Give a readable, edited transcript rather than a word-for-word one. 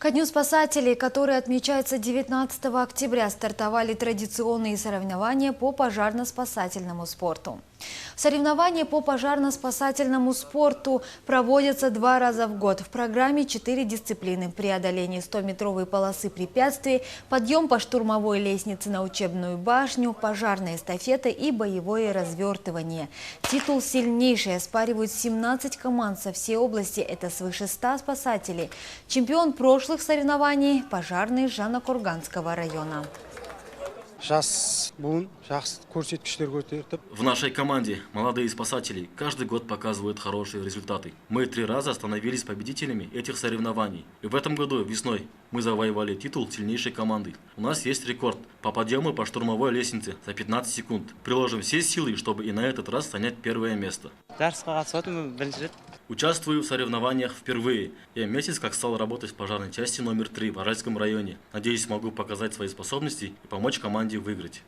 Ко Дню спасателей, который отмечается 19 октября, стартовали традиционные соревнования по пожарно-спасательному спорту. Соревнования по пожарно-спасательному спорту проводятся 2 раза в год. В программе 4 дисциплины: преодоление 100-метровой полосы препятствий, подъем по штурмовой лестнице на учебную башню, пожарная эстафета и боевое развертывание. Титул «Сильнейший» оспаривают 17 команд со всей области. Это свыше 100 спасателей. Чемпион прошлых соревнований – пожарный Жанакурганского района. В нашей команде молодые спасатели каждый год показывают хорошие результаты. Мы 3 раза становились победителями этих соревнований. И в этом году весной мы завоевали титул сильнейшей команды. У нас есть рекорд по подъему по штурмовой лестнице за 15 секунд. Приложим все силы, чтобы и на этот раз занять первое место. Участвую в соревнованиях впервые. Я месяц как стал работать в пожарной части номер 3 в Аральском районе. Надеюсь, смогу показать свои способности и помочь команде выиграть.